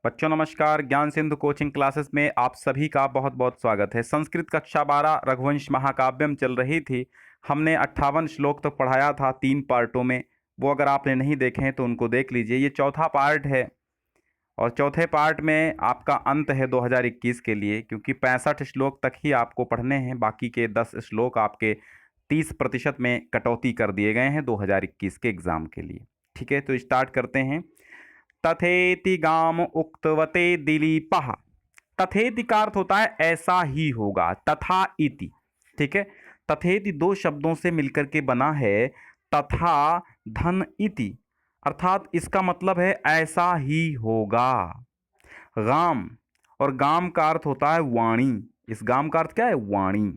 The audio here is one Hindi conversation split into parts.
बच्चों नमस्कार। ज्ञान सिंधु कोचिंग क्लासेस में आप सभी का बहुत बहुत स्वागत है। संस्कृत कक्षा 12 रघुवंश महाकाव्यम चल रही थी। हमने 58 श्लोक तक पढ़ाया था 3 पार्टों में। वो अगर आपने नहीं देखे हैं तो उनको देख लीजिए। ये चौथा पार्ट है और चौथे पार्ट में आपका अंत है 2021 के लिए, क्योंकि 65 श्लोक तक ही आपको पढ़ने हैं। बाकी के 10 श्लोक आपके 30% में कटौती कर दिए गए हैं 2021 के एग्ज़ाम के लिए। ठीक है, तो स्टार्ट करते हैं। तथेति गाम उक्तवते दिलीपः। तथेति का अर्थ होता है ऐसा ही होगा, तथा इति। ठीक है, तथेति 2 शब्दों से मिलकर के बना है, तथा धन इति, अर्थात इसका मतलब है ऐसा ही होगा। गाम, और गाम का अर्थ होता है वाणी। इस गाम का अर्थ क्या है? वाणी।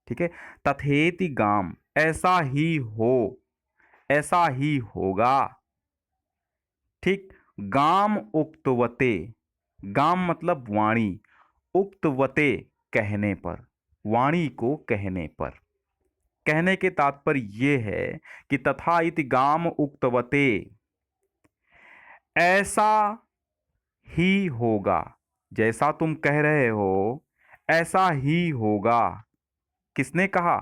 ठीक है, तथेति गाम, ऐसा ही हो, ऐसा ही होगा। ठीक, गाम उक्तवते, गाम मतलब वाणी, उक्तवते कहने पर, वाणी को कहने पर। कहने के तात्पर्य ये है कि तथा इति गाम उक्तवते, ऐसा ही होगा, जैसा तुम कह रहे हो ऐसा ही होगा। किसने कहा?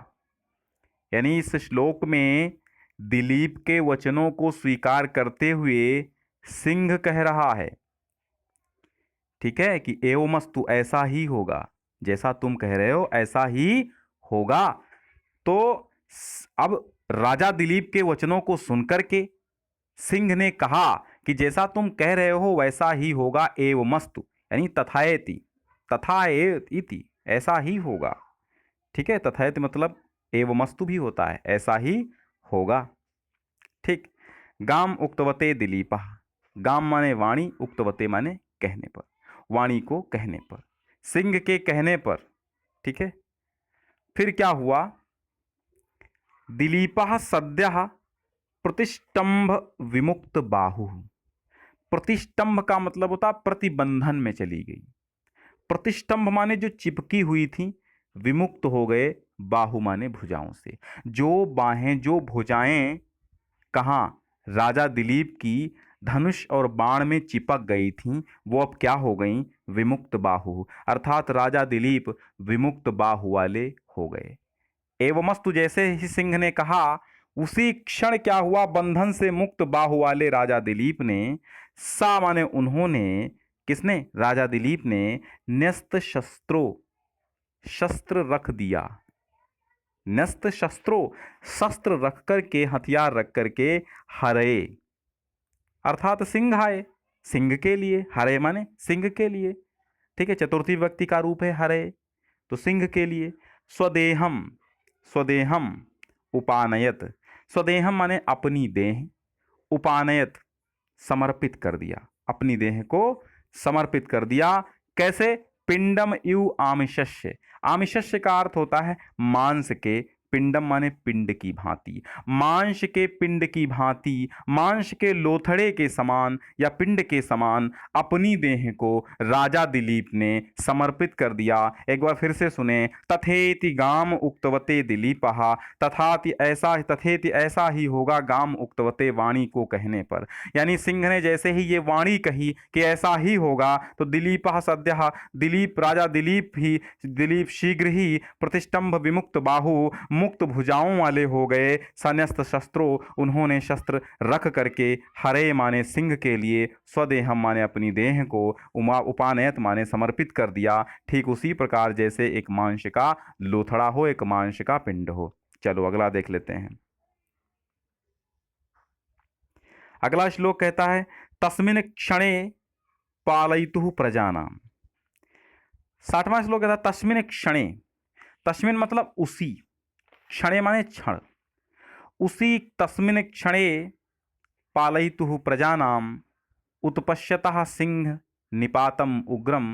यानी इस श्लोक में दिलीप के वचनों को स्वीकार करते हुए सिंह कह रहा है, ठीक है, कि एवमस्तु, ऐसा ही होगा, जैसा तुम कह रहे हो ऐसा ही होगा। तो अब राजा दिलीप के वचनों को सुनकर के सिंह ने कहा कि जैसा तुम कह रहे हो वैसा ही होगा, एवमस्तु, यानी तथाएति, तथाएति, ऐसा ही होगा। ठीक है, तथाएति मतलब एवमस्तु भी होता है, ऐसा ही होगा। ठीक, गाम उक्तवते दिलीपः, गाम माने वाणी, उक्तवते माने कहने पर, वाणी को कहने पर, सिंह के कहने पर। ठीक है, फिर क्या हुआ? दिलीपः सद्यः प्रतिष्टंभ विमुक्त बाहु। प्रतिष्टंभ का मतलब होता प्रतिबंधन में चली गई। प्रतिष्टंभ माने जो चिपकी हुई थी, विमुक्त हो गए, बाहु माने भुजाओं से। जो बाहें, जो भुजाएं कहाँ? राजा दिलीप की धनुष और बाण में चिपक गई थीं, वो अब क्या हो गईं? विमुक्त बाहु, अर्थात राजा दिलीप विमुक्त बाहु वाले हो गए। एवमस्तु, जैसे ही सिंह ने कहा उसी क्षण क्या हुआ? बंधन से मुक्त बाहु वाले राजा दिलीप ने, सा माने उन्होंने, किसने? राजा दिलीप ने, न्यस्त शस्त्रो, शस्त्र रख दिया, न्यस्त शस्त्रो, शस्त्र रख करके, हथियार रख करके, हरे, अर्थात सिंह आए, सिंह के लिए, हरे माने सिंह के लिए। ठीक है, चतुर्थी व्यक्ति का रूप है हरे, तो सिंह के लिए। स्वदेहम, स्वदेहम उपानयत, स्वदेहम माने अपनी देह, उपानयत समर्पित कर दिया, अपनी देह को समर्पित कर दिया। कैसे? पिंडम इव आमिषस्य, आमिषस्य का अर्थ होता है मांस के, पिंडम माने पिंड की भांति, मांस के पिंड की भांति, मांस के लोथड़े के समान या पिंड के समान अपनी देह को राजा दिलीप ने समर्पित कर दिया। एक बार फिर से सुने, तथेति गाम उक्तवते दिलीपः, तथाति ऐसा, तथेति ऐसा ही होगा, गाम उक्तवते वाणी को कहने पर। यानी सिंह ने जैसे ही ये वाणी कही कि ऐसा ही होगा, तो दिलीपः सद्यः, दिलीप, राजा दिलीप ही, दिलीप शीघ्र ही प्रतिष्टंभ विमुक्त बाहु, मुक्त भुजाओं वाले हो गए। सन्यस्त शस्त्रों, उन्होंने शस्त्र रख करके, हरे माने सिंह के लिए, स्वदेहम माने अपनी देह को, उपानयत माने समर्पित कर दिया। ठीक उसी प्रकार जैसे एक मांस का लोथड़ा हो, एक मांस का पिंड हो। चलो अगला देख लेते हैं। अगला श्लोक कहता है, तस्मिन् क्षणे पालयितुः प्रजानाम। 60वां श्लोक कहता है तस्मिन् क्षणे, तस्मिन् मतलब उसी, क्षणे माने क्षण, उसी तस्मिन् क्षणे पालयितुः प्रजानाम, उत्पश्यतः सिंह निपातम उग्रम,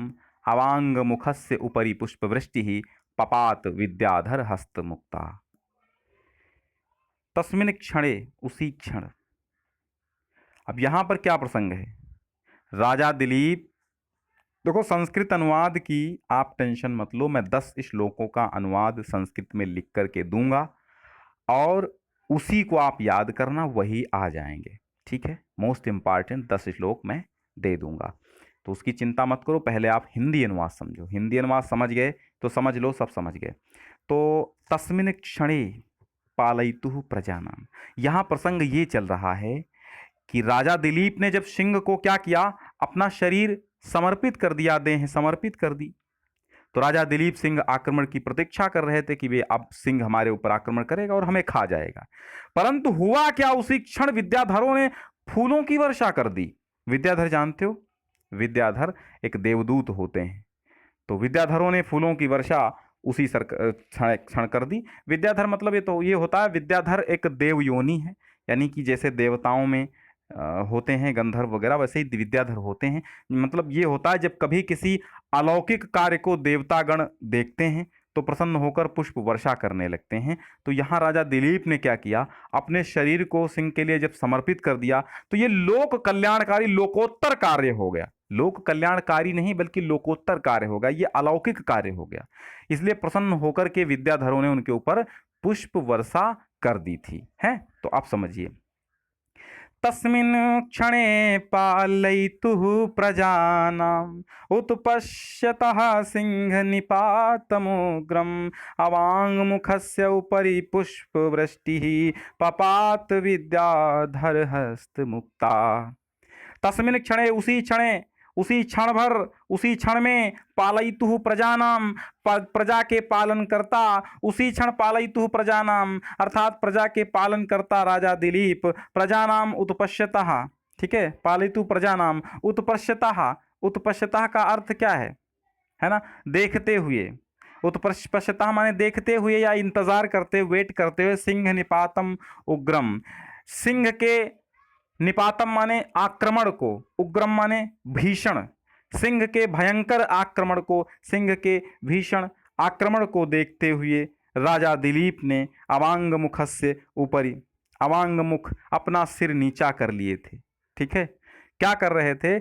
अवांग मुखस्य उपरि पुष्पवृष्टिः, पपात विद्याधर हस्त मुक्ता। तस्मिन् क्षणे, उसी क्षण। अब यहां पर क्या प्रसंग है? राजा दिलीप, देखो संस्कृत अनुवाद की आप टेंशन मत लो, मैं 10 श्लोकों का अनुवाद संस्कृत में लिख करके दूंगा और उसी को आप याद करना, वही आ जाएंगे। ठीक है, मोस्ट इंपॉर्टेंट 10 श्लोक मैं दे दूंगा। तो उसकी चिंता मत करो, पहले आप हिंदी अनुवाद समझो। हिंदी अनुवाद समझ गए तो समझ लो सब समझ गए। तो तस्मिन क्षणे पालयितुः प्रजानाम, यहाँ प्रसंग ये चल रहा है कि राजा दिलीप ने जब सिंह को क्या किया, अपना शरीर समर्पित कर दिया, देह समर्पित कर दी। तो राजा दिलीप सिंह आक्रमण की प्रतीक्षा कर रहे थे कि वे अब सिंह हमारे ऊपर आक्रमण करेगा और हमें खा जाएगा। परंतु हुआ क्या, उसी क्षण विद्याधरों ने फूलों की वर्षा कर दी। विद्याधर जानते हो, विद्याधर एक देवदूत होते हैं। तो विद्याधरों ने फूलों की वर्षा उसी क्षण कर दी। विद्याधर मतलब ये होता है, विद्याधर एक देव योनि है, यानी कि जैसे देवताओं में होते हैं गंधर्व वगैरह, वैसे ही विद्याधर होते हैं। मतलब ये होता है जब कभी किसी अलौकिक कार्य को देवतागण देखते हैं तो प्रसन्न होकर पुष्प वर्षा करने लगते हैं। तो यहाँ राजा दिलीप ने क्या किया, अपने शरीर को सिंह के लिए जब समर्पित कर दिया तो ये लोक कल्याणकारी लोकोत्तर कार्य हो गया। लोक कल्याणकारी नहीं बल्कि लोकोत्तर कार्य होगा, ये अलौकिक कार्य हो गया। इसलिए प्रसन्न होकर के विद्याधरों ने उनके ऊपर पुष्प वर्षा कर दी थी। है तो आप समझिए, तस्मिन् क्षणे पालयितुः प्रजानाम् उत्पश्यतः सिंहनिपातमुग्रम् अवाङ्मुखस्य उपरि पुष्पवृष्टिः पपात विद्याधरहस्तमुक्ता। तस्मिन् क्षणे, उसी क्षण भर, उसी क्षण में, पालयितुः प्रजानाम, प्रजा के पालन करता, उसी क्षण पालयितुः प्रजानाम अर्थात प्रजा के पालन करता राजा दिलीप, प्रजानाम उत्पश्यतः, ठीक है, पालयितुः प्रजानाम उत्पश्यतः। उत्पश्यतः का अर्थ क्या है ना, देखते हुए। उत्पश्यतः माने देखते हुए या इंतजार करते, वेट करते हुए। सिंह निपातम उग्रम, सिंह के निपातम माने आक्रमण को, उग्रम माने भीषण, सिंह के भयंकर आक्रमण को, सिंह के भीषण आक्रमण को देखते हुए राजा दिलीप ने अवांग मुखस्य ऊपरी, अवांग मुख अपना सिर नीचा कर लिए थे। ठीक है, क्या कर रहे थे,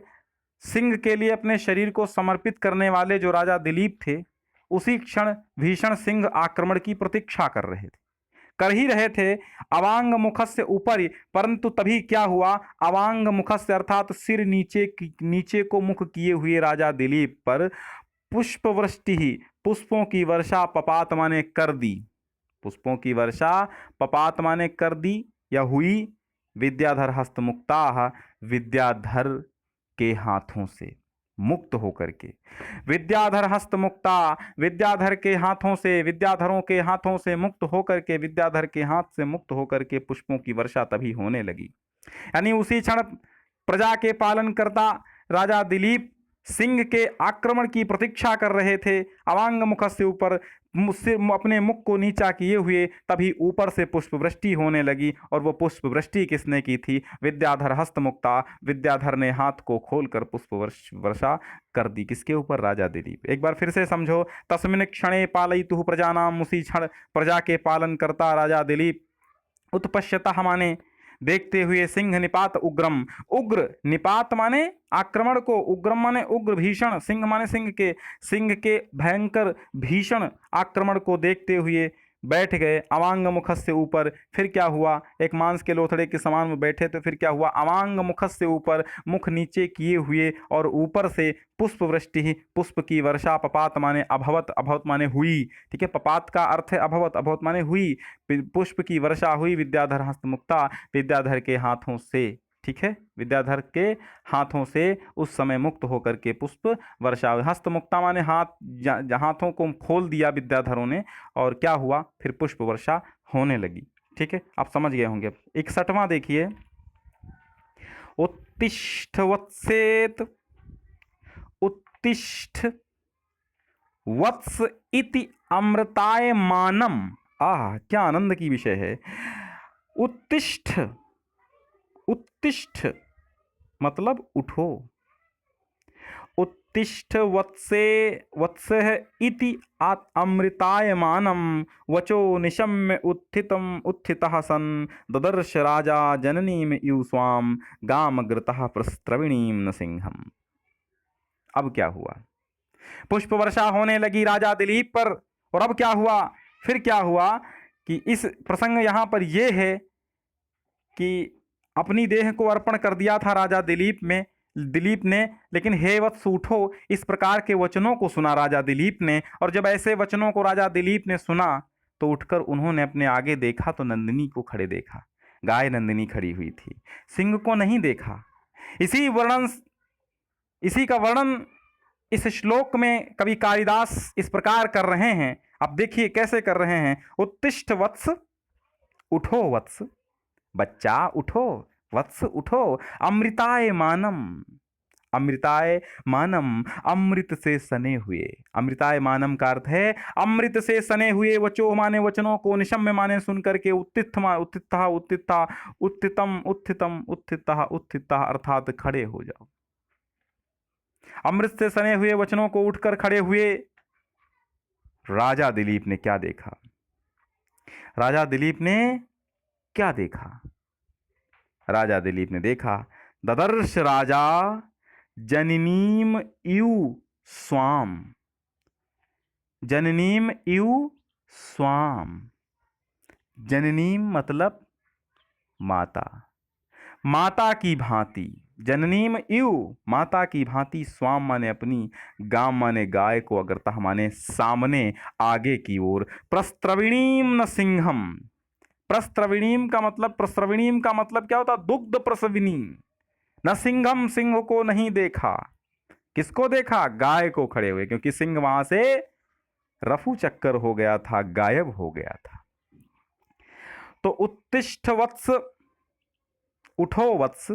सिंह के लिए अपने शरीर को समर्पित करने वाले जो राजा दिलीप थे उसी क्षण भीषण सिंह आक्रमण की प्रतीक्षा कर ही रहे थे। अवांग मुखस्य ऊपरी, परंतु तभी क्या हुआ, अवांग मुखस्य अर्थात सिर नीचे को मुख किए हुए राजा दिलीप पर पुष्पवृष्टि ही, पुष्पों की वर्षा, पपात माने कर दी, पुष्पों की वर्षा पपात माने कर दी या हुई, विद्याधर हस्तमुक्ता, विद्याधर के हाथों से मुक्त होकर के, विद्याधर हस्तमुक्ता, विद्याधर के हाथों से, विद्याधरों के हाथों से मुक्त होकर के, विद्याधर के हाथ से मुक्त होकर के पुष्पों की वर्षा तभी होने लगी। यानी उसी क्षण प्रजा के पालन करता राजा दिलीप सिंह के आक्रमण की प्रतीक्षा कर रहे थे, अवांग मुख से ऊपर अपने मुख को नीचा किए हुए, तभी ऊपर से पुष्पवृष्टि होने लगी। और वो पुष्पवृष्टि किसने की थी, विद्याधर हस्तमुक्ता, विद्याधर ने हाथ को खोलकर पुष्प वर्षा कर दी, किसके ऊपर, राजा दिलीप। एक बार फिर से समझो, तस्मिन् क्षणे पालयितुः प्रजानाम, उसी क्षण प्रजा के पालन करता राजा दिलीप, उत्पश्यतः माने देखते हुए, सिंह निपात उग्रम, उग्र निपात माने आक्रमण को, उग्रम माने उग्र भीषण, सिंह माने सिंह के भयंकर भीषण आक्रमण को देखते हुए बैठ गए अवांग मुख से ऊपर। फिर क्या हुआ, एक मांस के लोथड़े के समान में बैठे, तो फिर क्या हुआ, अवांग मुख से ऊपर मुख नीचे किए हुए और ऊपर से पुष्प वृष्टि, पुष्प की वर्षा, पपात माने अभवत, अभवत माने हुई, ठीक है, पपात का अर्थ है अभवत, अभवत माने हुई, पुष्प की वर्षा हुई, विद्याधर हस्तमुक्ता, विद्याधर के हाथों से, ठीक है, विद्याधर के हाथों से उस समय मुक्त होकर के पुष्प वर्षा। हस्तमुक्ता माने हाथ, हाथों को खोल दिया विद्याधरों ने, और क्या हुआ, फिर पुष्प वर्षा होने लगी। ठीक है, आप समझ गए होंगे। 61वां देखिए, उत्तिष्ठ वत्सेत, उत्तिष्ठ वत्स इति अमृताय मानम। क्या आनंद की विषय है। उत्तिष्ठ, उत्तिष्ठ मतलब उठो, उत्तिष्ठ वत्से, वत्स इति अमृतायमानम वचो निशम्य उत्थितम उत्थितः सन् ददर्श राजा जननीम इव स्वाम गामग्रतः प्रस्त्रविणीम नृसिंहम। अब क्या हुआ, पुष्प वर्षा होने लगी राजा दिलीप पर, और अब क्या हुआ, फिर क्या हुआ कि इस प्रसंग यहाँ पर यह है कि अपनी देह को अर्पण कर दिया था राजा दिलीप में, दिलीप ने, लेकिन हे वत्स उठो, इस प्रकार के वचनों को सुना राजा दिलीप ने। और जब ऐसे वचनों को राजा दिलीप ने सुना तो उठकर उन्होंने अपने आगे देखा तो नंदिनी को खड़े देखा। गाय नंदिनी खड़ी हुई थी, सिंह को नहीं देखा। इसी का वर्णन इस श्लोक में कवि कालिदास इस प्रकार कर रहे हैं। अब देखिए कैसे कर रहे हैं। उत्तिष्ठ वत्स, उठो वत्स, बच्चा उठो, वत्स उठो, अमृताय मानम, अमृताय मानम, अमृत से सने हुए। अमृताय मानम का अर्थ है अमृत से सने हुए। वचो माने वचनों को, निशम्य माने सुन करके, उत्तिष्ठ उत्तिष्ठा उत्तिष्ठा, उत्थितम उत्थितम उत्थितः उत्थितः अर्थात खड़े हो जाओ। अमृत से सने हुए वचनों को उठकर खड़े हुए। राजा दिलीप ने क्या देखा? राजा दिलीप ने क्या देखा? राजा दिलीप ने देखा, ददर्श राजा जननीम इव स्वाम, जननीम इव स्वाम। जननीम मतलब माता, माता की भांति। जननीम इव माता की भांति, स्वाम माने अपनी, गाम माने गाय को, अग्रतः माने सामने, आगे की ओर। प्रस्त्रविणीम न सिंहम, प्रस्त्रविणीम का मतलब, प्रस्त्रविणीम का मतलब क्या होता? दुग्ध प्रसविनी। न सिंहम, सिंह को नहीं देखा। किसको देखा? गाय को खड़े हुए, क्योंकि सिंह वहां से रफू चक्कर हो गया था, गायब हो गया था। तो उत्तिष्ठ वत्स, उठो वत्स,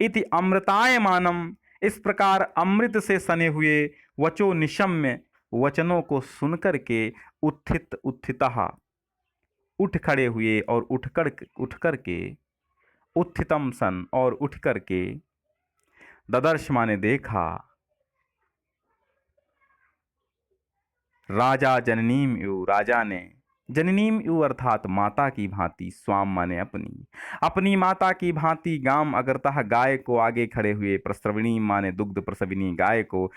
इति अमृताय मानम, इस प्रकार अमृत से सने हुए वचो निशम्य वचनों को सुनकर के, उत्थित उत्थितः उठ खड़े हुए, और उठ कर के, उत्थितम सन और उठ कर के, ददर्श माने देखा, राजा जननीम यु, राजा ने, जननीम यु अर्थात माता की भांति, स्वाम माने अपनी, अपनी माता की भांति, गाम अगरतः गाय को आगे खड़े हुए, प्रस्रविणी माने दुग्ध प्रसविनी गाय को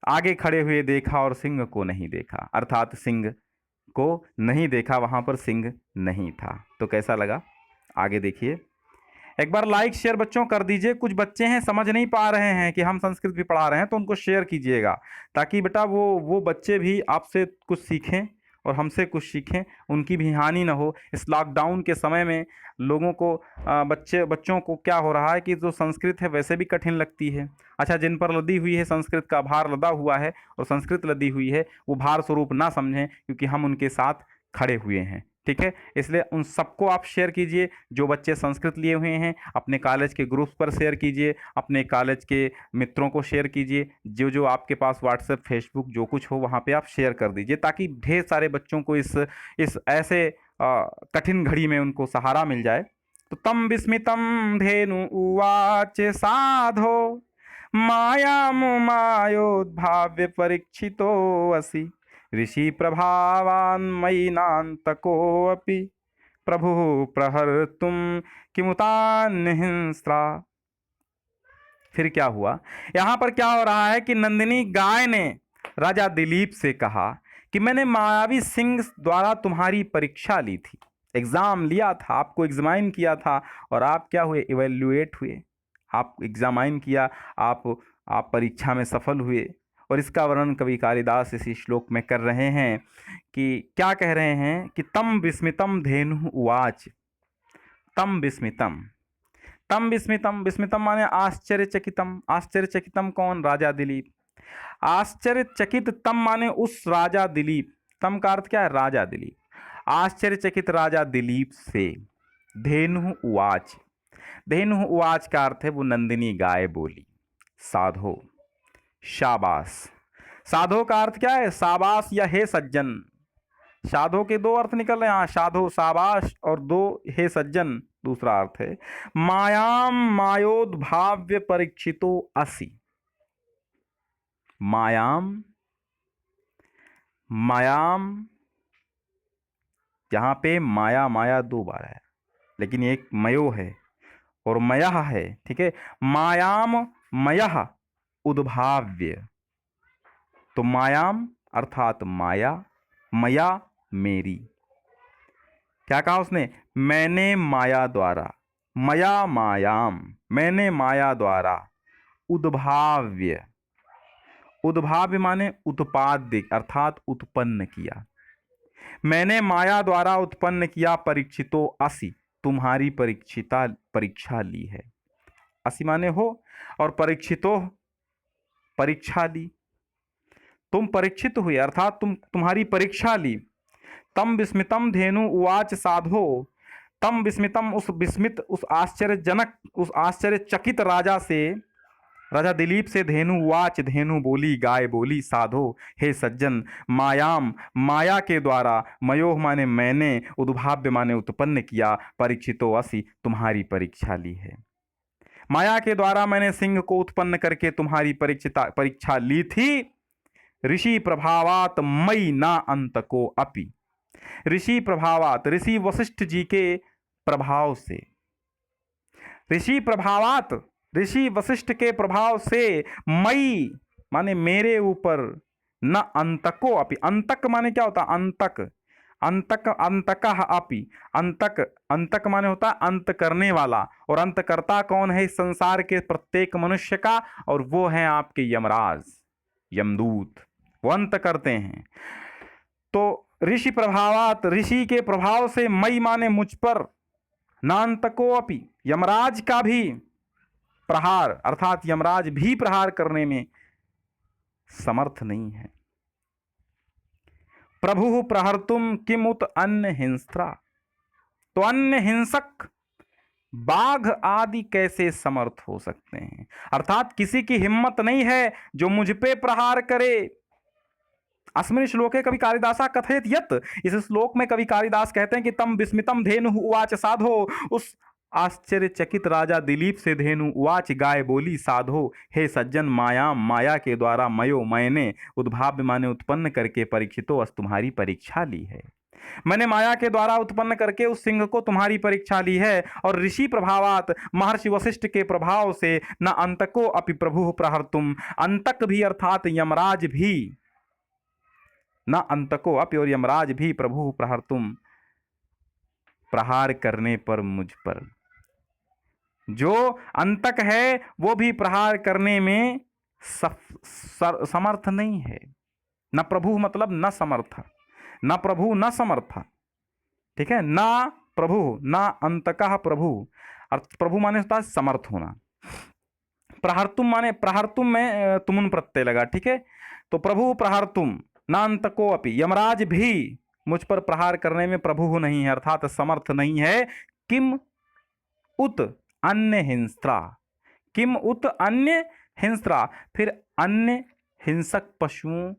आगे खड़े हुए देखा, और सिंह को नहीं देखा, अर्थात सिंह को नहीं देखा, वहां पर सिंह नहीं था। तो कैसा लगा? आगे देखिए। एक बार लाइक शेयर बच्चों कर दीजिए। कुछ बच्चे हैं समझ नहीं पा रहे हैं कि हम संस्कृत भी पढ़ा रहे हैं, तो उनको शेयर कीजिएगा, ताकि बेटा वो बच्चे भी आपसे कुछ सीखें और हमसे कुछ सीखें, उनकी भी हानि ना हो। इस लॉकडाउन के समय में लोगों को, बच्चों को क्या हो रहा है कि जो संस्कृत है वैसे भी कठिन लगती है। अच्छा, जिन पर लदी हुई है, संस्कृत का भार लदा हुआ है और संस्कृत लदी हुई है, वो भार स्वरूप ना समझें, क्योंकि हम उनके साथ खड़े हुए हैं। ठीक है, इसलिए उन सबको आप शेयर कीजिए। जो बच्चे संस्कृत लिए हुए हैं अपने कॉलेज के ग्रुप्स पर शेयर कीजिए, अपने कॉलेज के मित्रों को शेयर कीजिए, जो आपके पास व्हाट्सएप फेसबुक जो कुछ हो वहाँ पे आप शेयर कर दीजिए, ताकि ढेर सारे बच्चों को इस ऐसे कठिन घड़ी में उनको सहारा मिल जाए। तो तम विस्मितम धेनु उवाच साधो माया मायोद्भाव्य परीक्षितो असि ऋषि प्रभावान्मयि नान्तकोऽपि प्रभु प्रहर्तुम किमुतान्हिंस्रा। फिर क्या हुआ? यहां पर क्या हो रहा है कि नंदिनी गाय ने राजा दिलीप से कहा कि मैंने मायावी सिंह द्वारा तुम्हारी परीक्षा ली थी, एग्जाम लिया था, आपको एग्जामाइन किया था, और आप क्या हुए? इवेल्युएट हुए। आप एग्जामाइन किया, आप परीक्षा में सफल हुए। और इसका वर्णन कवि कालिदास इसी श्लोक में कर रहे हैं कि क्या कह रहे हैं कि तम विस्मितम धेनु उवाच, तम विस्मितम, तम विस्मितम, विस्मितम माने आश्चर्यचकितम। आश्चर्यचकितम कौन? राजा दिलीप। आश्चर्यचकित तम माने उस राजा दिलीप, तम का अर्थ क्या है? राजा दिलीप। आश्चर्यचकित राजा दिलीप से। धेनु उवाच, धेनु उवाच का अर्थ है वो नंदिनी गाय बोली, साधो, शाबाश। साधो का अर्थ क्या है? शाबाश या हे सज्जन। साधो के दो अर्थ निकल रहे हैं, साधो शाबाश, और दो हे सज्जन दूसरा अर्थ है। मायाम मायोद्भाव्य परीक्षितो असि। मायाम, मायाम, जहां पे माया माया दो बार है, लेकिन एक मयो है और मयः है। ठीक है, मायाम मयः उद्भाव्य। तो मायाम अर्थात माया, मया मेरी। क्या कहा उसने? मैंने माया द्वारा, मया मायाम, मैंने माया द्वारा उद्भाव्य। उद्भाव्य माने उत्पाद्य अर्थात उत्पन्न किया। मैंने माया द्वारा उत्पन्न किया परीक्षितो असि, तुम्हारी परीक्षा ली है। असि माने हो और परीक्षितो परीक्षा ली, तुम परीक्षित हुए अर्थात तुम्हारी परीक्षा ली। तम विस्मितम धेनु उवाच साधो, तम विस्मितम उस आश्चर्यजनक उस आश्चर्यचकित राजा दिलीप से धेनु उवाच, धेनु बोली गाय बोली साधो हे सज्जन, माया के द्वारा, मयोह माने मैंने, उद्भाव्य माने उत्पन्न किया, परीक्षितो असि तुम्हारी परीक्षा ली है। माया के द्वारा मैंने सिंह को उत्पन्न करके तुम्हारी परीक्षा ली थी। ऋषि प्रभावात मई ना अंत को अपि, ऋषि प्रभावात ऋषि वशिष्ठ जी के प्रभाव से, ऋषि वशिष्ठ के प्रभाव से, मई माने मेरे ऊपर, न अंतको अपि, अंतक माने क्या होता? अंतकः अपि, अंतक माने होता अंत करने वाला, और अंत करता कौन है इस संसार के प्रत्येक मनुष्य का? और वो है आपके यमराज, यमदूत, वो अंत करते हैं। तो ऋषि प्रभावात ऋषि के प्रभाव से, मई माने मुझ पर, नान्तको अपि यमराज का भी प्रहार अर्थात यमराज भी प्रहार करने में समर्थ नहीं है। प्रभु प्रहर्तुम किमुत अन्य हिंस्त्रा, तो अन्य हिंसक बाघ आदि कैसे समर्थ हो सकते हैं? अर्थात किसी की हिम्मत नहीं है जो मुझ पे प्रहार करे। अस्मिन् श्लोके कवि कालिदासा कथयत यत्, इस श्लोक में कवि कालिदास कहते हैं कि तम विस्मितम धेनु उवाच साधो, उस आश्चर्यचकित राजा दिलीप से धेनु उवाच गाय बोली साधो हे सज्जन, माया के द्वारा मैंने, उद्भाव्य माने उत्पन्न करके, परीक्षितो अस तुम्हारी परीक्षा ली है। मैंने माया के द्वारा उत्पन्न करके उस सिंह को तुम्हारी परीक्षा ली है। और ऋषि प्रभावात महर्षि वशिष्ठ के प्रभाव से, न अंतको अपि प्रभु प्रहर्तुम, अंतक भी अर्थात यमराज भी, न अंतको अपि और यमराज भी, प्रभु प्रहर्तुम प्रहार करने पर मुझ पर, जो अंतक है वो भी प्रहार करने में समर्थ नहीं है। न प्रभु मतलब न समर्थ, न प्रभु न समर्थ, ठीक है, ना प्रभु ना अंतकः प्रभु, प्रभु माने होता है समर्थ होना। प्रहर्तुम माने, प्रहर्तुम में तुमुन प्रत्यय लगा, ठीक है, तो प्रभु प्रहर्तुम नान्तको अपि, यमराज भी मुझ पर प्रहार करने में प्रभु नहीं है अर्थात समर्थ नहीं है। किम उत अन्य हिंस्त्रा, किम उत अन्य हिंस्त्रा, फिर अन्य हिंसक पशुओं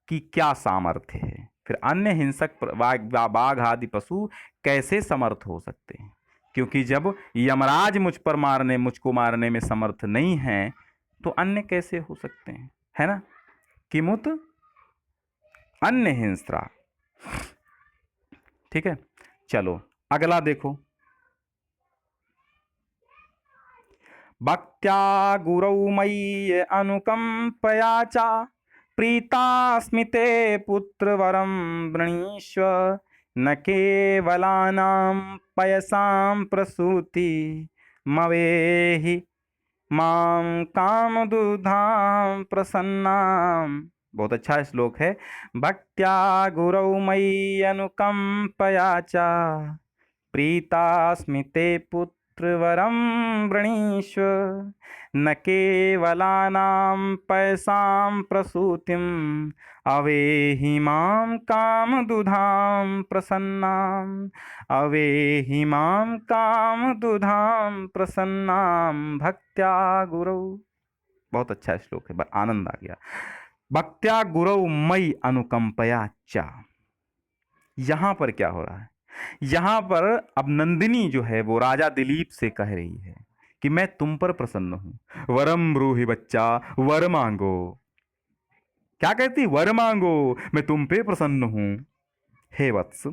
की क्या सामर्थ्य है? फिर अन्य हिंसक बाघ आदि पशु कैसे समर्थ हो सकते हैं? क्योंकि जब यमराज मुझको मारने में समर्थ नहीं है तो अन्य कैसे हो सकते हैं, है ना? किमुत अन्य हिंस्त्रा, ठीक है। चलो अगला देखो, भक्त्या गुरौ मयि अनुकंपया च, प्रीतास्मि ते पुत्रवरं वृणीष्व, न केवलानां पयसां प्रसूति, मवेहि मां कामदुधां प्रसन्नां। बहुत अच्छा श्लोक है। भक्त्या गुरौ मयि अनुकंपया च, प्रीतास्मि ते पुत्रवरं वृणीष्व, न केवलानां पयसां प्रसूतिम्, अवेहि मां कामदुधां प्रसन्नाम्, अवेहि मां कामदुधां प्रसन्नाम्, भक्त्या गुरौ। बहुत अच्छा श्लोक है, आनंद आ गया। भक्त्या गुरौ मयि अनुकंपया च, यहां पर क्या हो रहा है? यहां पर अब नंदिनी जो है वो राजा दिलीप से कह रही है कि मैं तुम पर प्रसन्न हूं। वरम ब्रूहि बच्चा, वर मांगो। क्या कहती? वर मांगो, मैं तुम पे प्रसन्न हूं हे वत्स,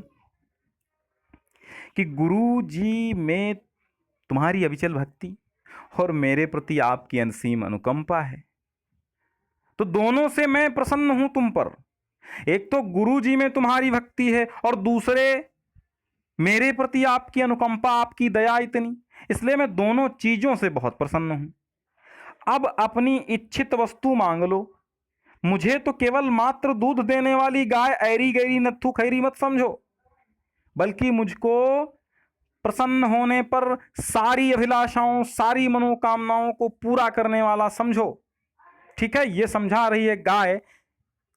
कि गुरु जी में तुम्हारी अविचल भक्ति और मेरे प्रति आपकी अनसीम अनुकंपा है, तो दोनों से मैं प्रसन्न हूं तुम पर। एक तो गुरु जी में तुम्हारी भक्ति है और दूसरे मेरे प्रति आपकी अनुकंपा, आपकी दया इतनी, इसलिए मैं दोनों चीजों से बहुत प्रसन्न हूं। अब अपनी इच्छित वस्तु मांग लो। मुझे तो केवल मात्र दूध देने वाली गाय ऐरी गैरी नत्थु खैरी मत समझो, बल्कि मुझको प्रसन्न होने पर सारी अभिलाषाओं, सारी मनोकामनाओं को पूरा करने वाला समझो। ठीक है, ये समझा रही है गाय।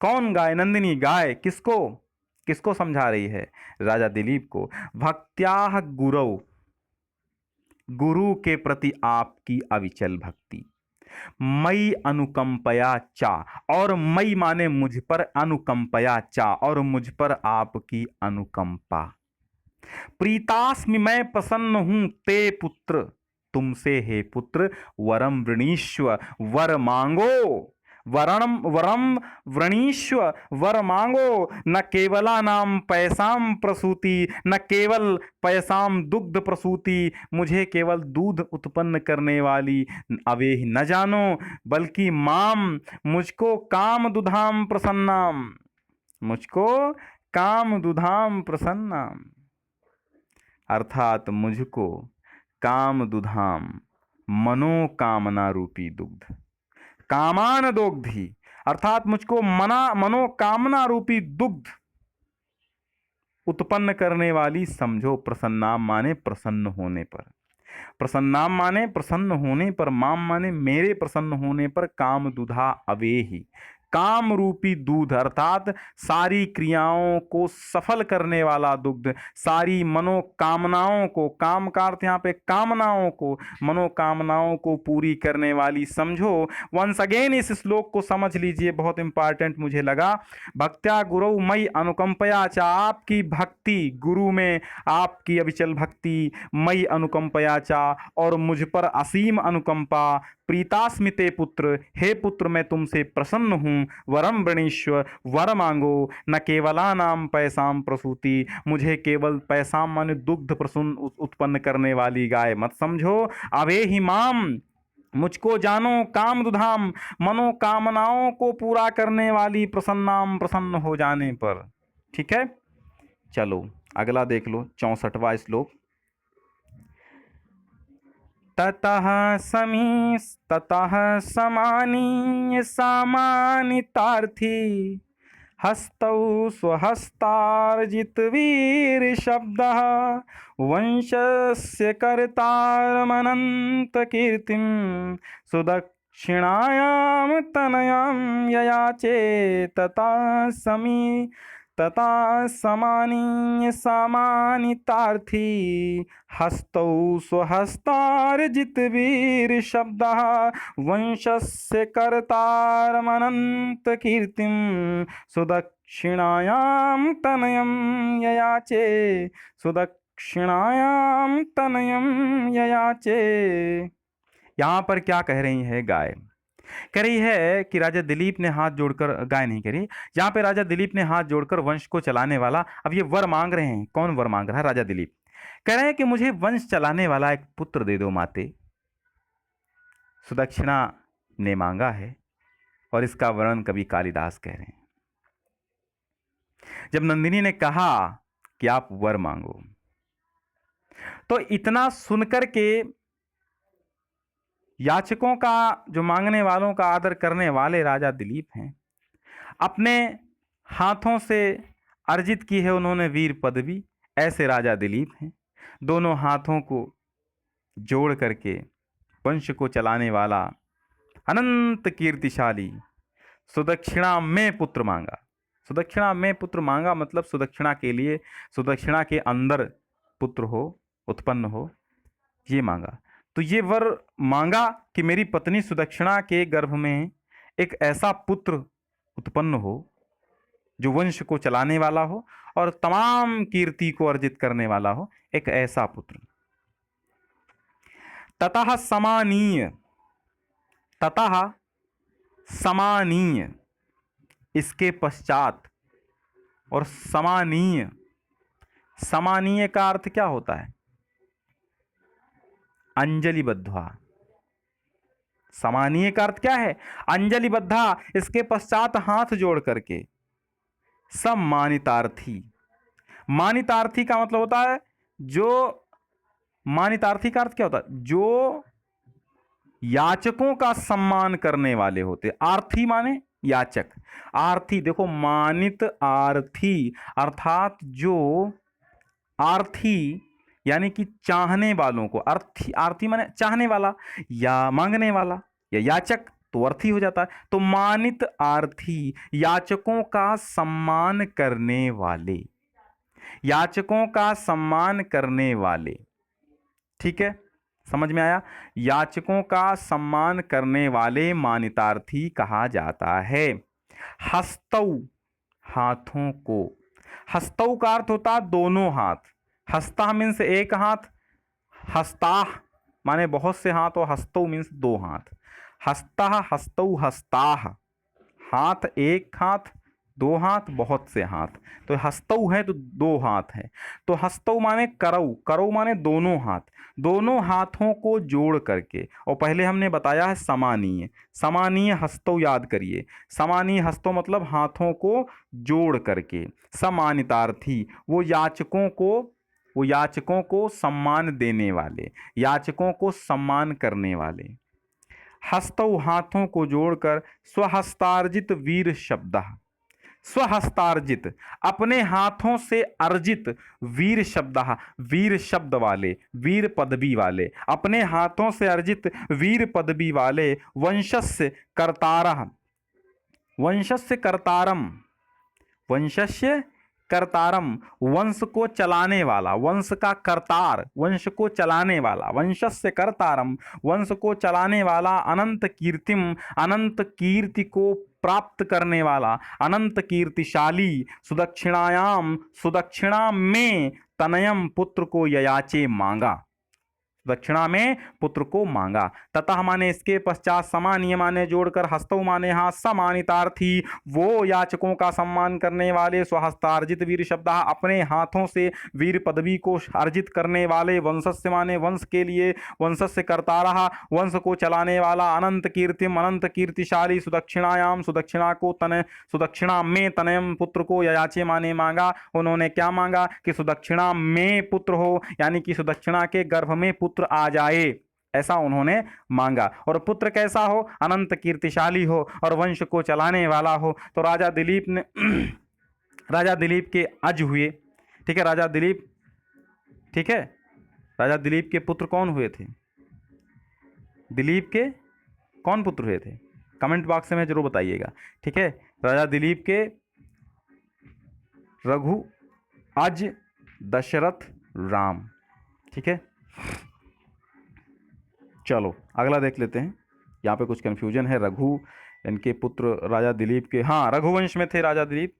कौन गाय? नंदिनी गाय। किसको? किसको समझा रही है? राजा दिलीप को। भक्त्याह गुरौ, गुरु के प्रति आपकी अविचल भक्ति। मई अनुकंपया चा, और मई माने मुझ पर, अनुकंपया चा, और मुझ पर आपकी अनुकंपा। प्रीतास्मि, मैं प्रसन्न हूं, ते पुत्र, तुमसे हे पुत्र, वरम वृणीश्व, वर मांगो। वरम वृणीश्व, वर मांगो। न केवला नाम पैसाम प्रसूति, न केवल पैसाम दुग्ध प्रसूति, मुझे केवल दूध उत्पन्न करने वाली अवेह न जानो, बल्कि माम, मुझको काम दुधाम प्रसन्नाम, मुझको काम दुधाम प्रसन्नाम, अर्थात मुझको काम दुधाम, मनोकामना रूपी दुग्ध, कामान दोग्धी, अर्थात मुझको मनोकामना रूपी दुग्ध उत्पन्न करने वाली समझो। प्रसन्नाम माने प्रसन्न होने पर, प्रसन्नाम माने प्रसन्न होने पर, माम माने मेरे प्रसन्न होने पर, काम दुधा अवेही, काम रूपी दूध, अर्थात सारी क्रियाओं को सफल करने वाला दुग्ध, सारी मनोकामनाओं को, काम का अर्थ यहाँ पे कामनाओं को, मनोकामनाओं को पूरी करने वाली समझो। वंस अगेन इस श्लोक को समझ लीजिए, बहुत इंपॉर्टेंट मुझे लगा। भक्त्या गुरु मई अनुकंपया चा, आपकी भक्ति, गुरु में आपकी अविचल भक्ति, मई अनुकंपया चा, और मुझ पर असीम अनुकंपा। प्रीतास्मिते पुत्र, हे पुत्र मैं तुमसे प्रसन्न हूँ। वरम वृणीश्व, वर मांगो। न केवला नाम पैसाम प्रसूति, मुझे केवल पैसाम माने दुग्ध प्रसून उत्पन्न करने वाली गाय मत समझो। अवे ही माम, मुझको जानो काम दुधाम, मनोकामनाओं को पूरा करने वाली प्रसन्नाम, प्रसन्न हो जाने पर। ठीक है, चलो अगला देख लो, 64वां श्लोक। ततः समानी सामानितार्थी, हस्तौ स्वहस्तार्जित वीर शब्दः, वंशस्य कर्तारमनंत कीर्तिं, सुदक्षिणायां तनयां ययाचे, तथा समानी सामानितार्थी, हस्तौ स्वहस्तार्जित वीर शब्दः, वंशस्य कर्तारमनंत कीर्तिं, सुदक्षिणायां तनयं ययाचे, सुदक्षिणायां तनयं ययाचे। यहाँ पर क्या कह रही है गाय? कह रही है कि राजा दिलीप ने हाथ जोड़कर, गाय नहीं कह रही, यहाँ पे राजा दिलीप ने हाथ जोड़कर वंश को चलाने वाला, अब ये वर मांग रहे हैं। कौन वर मांग रहा है? राजा दिलीप कह रहे हैं कि मुझे वंश चलाने वाला एक पुत्र दे दो माते। सुदक्षिणा ने मांगा है, और इसका वर्णन कवि कालिदास कह रहे हैं। जब नंदिनी ने कहा कि आप वर मांगो, तो इतना सुनकर के याचकों का, जो मांगने वालों का आदर करने वाले राजा दिलीप हैं, अपने हाथों से अर्जित की है उन्होंने वीर पदवी। ऐसे राजा दिलीप हैं, दोनों हाथों को जोड़ करके वंश को चलाने वाला अनंत कीर्तिशाली, सुदक्षिणा में पुत्र मांगा। सुदक्षिणा में पुत्र मांगा मतलब सुदक्षिणा के लिए, सुदक्षिणा के अंदर पुत्र हो, उत्पन्न हो, ये मांगा। तो ये वर मांगा कि मेरी पत्नी सुदक्षिणा के गर्भ में एक ऐसा पुत्र उत्पन्न हो जो वंश को चलाने वाला हो और तमाम कीर्ति को अर्जित करने वाला हो, एक ऐसा पुत्र। ततः समानीय, ततः समानीय, इसके पश्चात, और समानीय, समानीय का अर्थ क्या होता है? अंजलि बद्धा। समानीय का अर्थ क्या है? अंजलि बद्धा, इसके पश्चात हाथ जोड़ करके। सम्मानितार्थी, मानितार्थी का मतलब होता है जो, मानितार्थी का अर्थ क्या होता है? जो याचकों का सम्मान करने वाले होते। आर्थी माने याचक, आर्थी देखो मानित आर्थी अर्थात जो आर्थी यानी कि चाहने वालों को, अर्थी आर्थी माने चाहने वाला या मांगने वाला या याचक, तो अर्थी हो जाता है। तो मानित आर्थी याचकों का सम्मान करने वाले, याचकों का सम्मान करने वाले, ठीक है, समझ में आया। याचकों का सम्मान करने वाले मानितार्थी कहा जाता है। हस्तौ हाथों को, हस्तौ का अर्थ होता है दोनों हाथ, हस्ता मीन्स एक हाथ, हस्ताह माने बहुत से हाथ, और हस्तौ मीन्स दो हाथ। हस्ता हस्तौ हस्ताह, हाथ एक हाथ, दो हाथ, बहुत से हाथ, तो हस्तौ है तो दो हाथ है। तो हस्तौ माने करौ, करौ माने दोनों हाथ, दोनों हाथों को जोड़ करके, और पहले हमने बताया है समानीय, समानीय हस्तौ याद करिए, समानीय हस्तौ मतलब हाथों को जोड़ करके। सम्मानितार्थी वो याचकों को सम्मान देने वाले, याचकों को सम्मान करने वाले। हस्तौ हाथों को जोड़कर स्वहस्तार्जित वीर शब्द, स्वहस्तार्जित अपने हाथों से अर्जित, वीर शब्द वीर शब्द वाले, वीर पदवी वाले, अपने हाथों से अर्जित वीर पदवी वाले। वंशस्य कर्तारः, वंशस्य कर्तारम, वंशस्य कर्तारम वंश को चलाने वाला, वंश का कर्तार वंश को चलाने वाला, वंशस्य कर्तारम वंश को चलाने वाला। अनंत कीर्तिम अनंत कीर्ति को प्राप्त करने वाला, अनंत कीर्तिशाली। सुदक्षिणायाम सुदक्षिणा में तनयम पुत्र को ययाचे मांगा, दक्षिणा में पुत्र को मांगा। ततः माने इसके पश्चात, समानीय माने जोड़कर, हस्तौ माने हाथ, सम्मानितार्थी वो याचकों का सम्मान करने वाले, स्वहस्तार्जित वीर शब्द अपने हाथों से वीर पदवी को अर्जित करने वाले। वंशस्य माने वंश के लिए, वंशस्य कर्तारः वंश को चलाने वाला। अनंत कीर्तिम अनंत कीर्तिशाली। सुदक्षिणायाम सुदक्षिणा को तन, सुदक्षिणा में तनयम पुत्र को ययाचे माने मांगा। उन्होंने क्या मांगा कि सुदक्षिणा में पुत्र हो, यानी कि सुदक्षिणा के गर्भ में पुत्र आ जाए, ऐसा उन्होंने मांगा। और पुत्र कैसा हो, अनंत कीर्तिशाली हो और वंश को चलाने वाला हो। तो राजा दिलीप ने राजा दिलीप के अज हुए, ठीक है, राजा दिलीप, ठीक है, राजा दिलीप के पुत्र कौन हुए थे, दिलीप के कौन पुत्र हुए थे, कमेंट बॉक्स में जरूर बताइएगा, ठीक है। राजा दिलीप के रघु, अज, दशरथ, राम, ठीक है। चलो अगला देख लेते हैं, यहाँ पे कुछ कन्फ्यूजन है। रघु इनके पुत्र राजा दिलीप के, हाँ रघुवंश में थे राजा दिलीप,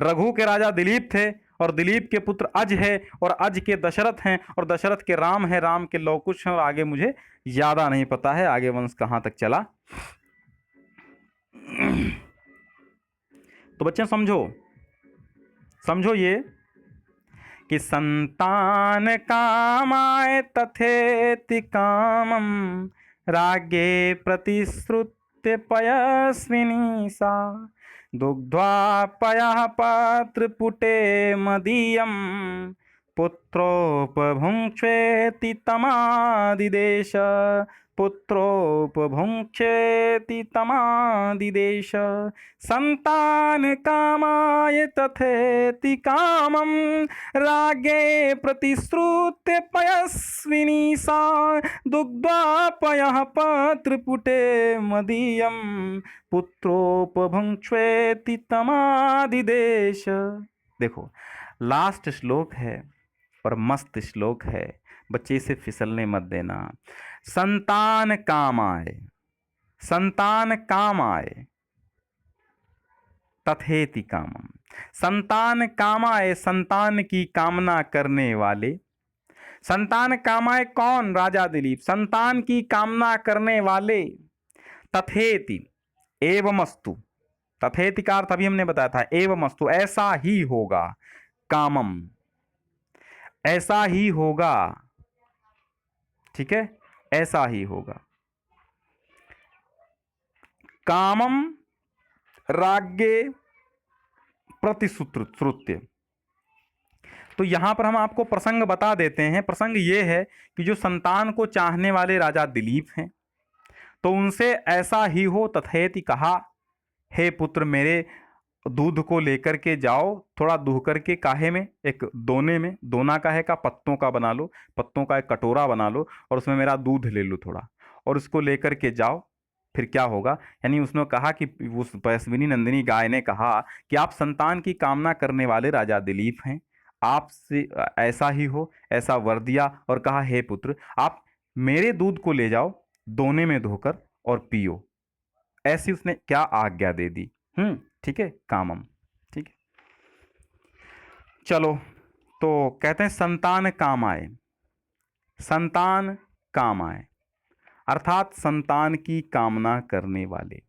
रघु के राजा दिलीप थे, और दिलीप के पुत्र अज है, और अज के दशरथ हैं, और दशरथ के राम है, राम के लवकुश हैं, और आगे मुझे ज्यादा नहीं पता है आगे वंश कहाँ तक चला। तो बच्चे समझो ये कि संतान कामाय तथेति कामम राज्ञे प्रतिश्रुत्य पयस्विनी सा दुग्ध्वा पयः पात्रपुटे मदीयम पुत्रोपभुङ्क्षेति तमादिदेश, पुत्रोपभुङ्क्षेति तमादिदेश। संतान कामाय तथेति कामं राज्ञे प्रतिश्रुत्य पयस्विनी सा दुग्ध्वा पयः पात्रपुटे मदीयं पुत्रोपभुङ्क्षेति तमादिदेश। देखो लास्ट श्लोक है और मस्त श्लोक है, बच्चे इसे फिसलने मत देना। संतान काम आए, संतान काम आए तथेति कामम, संतान काम आए संतान की कामना करने वाले। संतान कामाए कौन, राजा दिलीप, संतान की कामना करने वाले। तथेति एवमस्तु, तथेति का अर्थ अभी हमने बताया था, एवमस्तु ऐसा ही होगा, कामम ऐसा ही होगा, ठीक है, ऐसा ही होगा। कामम राज्ञे प्रतिश्रुत्य। तो यहां पर हम आपको प्रसंग बता देते हैं। प्रसंग ये है कि जो संतान को चाहने वाले राजा दिलीप हैं, तो उनसे ऐसा ही हो तथेति कहा, हे पुत्र मेरे दूध को लेकर के जाओ, थोड़ा दूह करके काहे में, एक दोने में, दोना काहे का, पत्तों का बना लो, पत्तों का एक कटोरा बना लो और उसमें मेरा दूध ले लो थोड़ा, और उसको लेकर के जाओ। फिर क्या होगा, यानी उसने कहा कि उस पयस्विनी नंदिनी गाय ने कहा कि आप संतान की कामना करने वाले राजा दिलीप हैं, आपसे ऐसा ही हो, ऐसा वर दिया और कहा हे पुत्र आप मेरे दूध को ले जाओ दोने में धोकर और पियो। ऐसी उसने क्या आज्ञा दे दी। ठीक है, कामम। ठीक है, चलो, तो कहते हैं संतान काम आए, संतान काम आए अर्थात संतान की कामना करने वाले।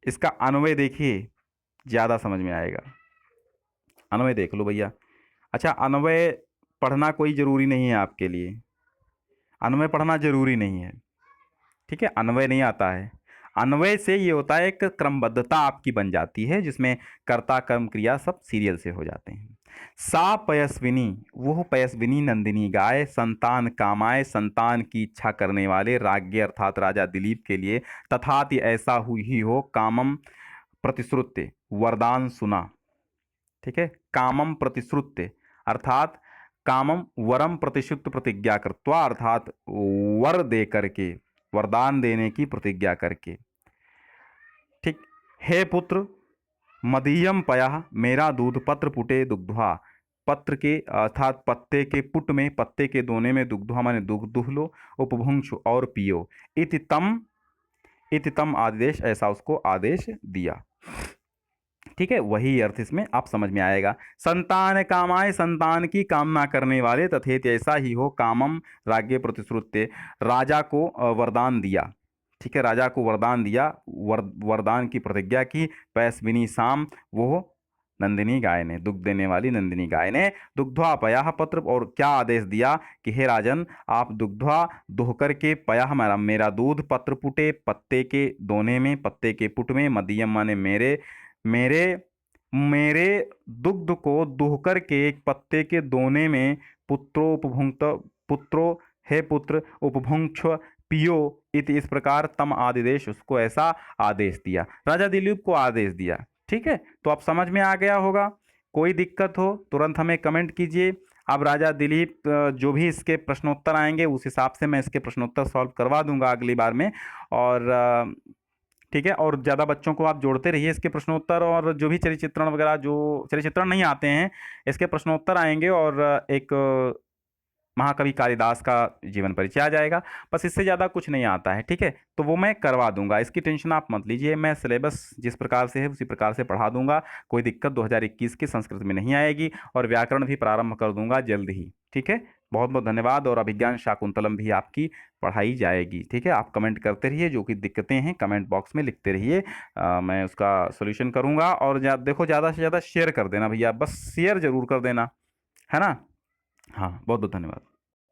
इसका अन्वय देखिए, ज्यादा समझ में आएगा। अन्वय देख लो भैया। अच्छा, अन्वय पढ़ना कोई जरूरी नहीं है आपके लिए, अन्वय पढ़ना जरूरी नहीं है, ठीक है। अन्वय नहीं आता है, अन्वय से ये होता है एक क्रमबद्धता आपकी बन जाती है जिसमें कर्ता कर्म क्रिया सब सीरियल से हो जाते हैं। सा पयस्विनी, वो पयस्विनी नंदिनी गाय, संतान कामाए, संतान की इच्छा करने वाले राज्ञ अर्थात राजा दिलीप के लिए, तथाति ऐसा हुई ही हो, कामम प्रतिश्रुत्य, वरदान सुना। ठीक है, कामम प्रतिश्रुत्य अर्थात कामम वरम प्रतिश्रुत प्रतिज्ञा कृत्वा अर्थात वर दे करके, वरदान देने की प्रतिज्ञा करके। ठीक, हे पुत्र मदीयम पया, मेरा दूध पत्र पुटे दुग्ध्वा, पत्र के अर्थात पत्ते के पुट में, पत्ते के दोने में, दुग्ध्वा माने दूध दुह लो, उपभुंक्षु और पियो, इति तम आदेश, ऐसा उसको आदेश दिया। ठीक है, वही अर्थ इसमें आप समझ में आएगा। संतान कामाय, संतान की कामना करने वाले, तथेत ऐसा ही हो, कामम राज्ञ प्रतिश्रुत्य, राजा को वरदान दिया। ठीक है, राजा को वरदान दिया, वरदान की प्रतिज्ञा की, पैस्विनी साम, वो नंदिनी गाय ने, दुग्ध देने वाली नंदिनी गाय ने, दुग्ध्वा पयाह पत्र, और क्या आदेश दिया कि हे राजन आप दुग्ध्वा दुह करके, पयाह मेरा दूध, पत्र पुटे पत्ते के दोने में, पत्ते के पुट में, मदीयम माने मेरे, मेरे मेरे दुग्ध को दुह करके एक पत्ते के दोने में, पुत्रोपभुंक्त, पुत्रो हे पुत्र उपभुंक्ष पियो, इति इस प्रकार तम आदेश, उसको ऐसा आदेश दिया, राजा दिलीप को आदेश दिया। ठीक है, तो आप समझ में आ गया होगा। कोई दिक्कत हो तुरंत हमें कमेंट कीजिए। अब राजा दिलीप जो भी इसके प्रश्नोत्तर आएंगे उस हिसाब से मैं इसके प्रश्नोत्तर सॉल्व करवा दूंगा अगली बार में। और ठीक है, और ज़्यादा बच्चों को आप जोड़ते रहिए इसके प्रश्नोत्तर, और जो भी चरित्र चित्रण वगैरह, जो चरित्र चित्रण नहीं आते हैं इसके प्रश्नोत्तर आएंगे, और एक महाकवि कालिदास का जीवन परिचय आ जाएगा। बस इससे ज़्यादा कुछ नहीं आता है। ठीक है, तो वो मैं करवा दूंगा, इसकी टेंशन आप मत लीजिए। मैं सिलेबस जिस प्रकार से है उसी प्रकार से पढ़ा दूंगा, कोई दिक्कत 2021 की संस्कृत में नहीं आएगी, और व्याकरण भी प्रारंभ कर दूंगा जल्द ही। ठीक है, बहुत बहुत धन्यवाद। और अभिज्ञान शाकुंतलम भी आपकी पढ़ाई जाएगी। ठीक है, आप कमेंट करते रहिए, जो कि दिक्कतें हैं कमेंट बॉक्स में लिखते रहिए, मैं उसका सोल्यूशन करूँगा। और देखो, ज़्यादा से ज़्यादा शेयर कर देना भैया, बस शेयर जरूर कर देना, है ना। हाँ, बहुत बहुत धन्यवाद।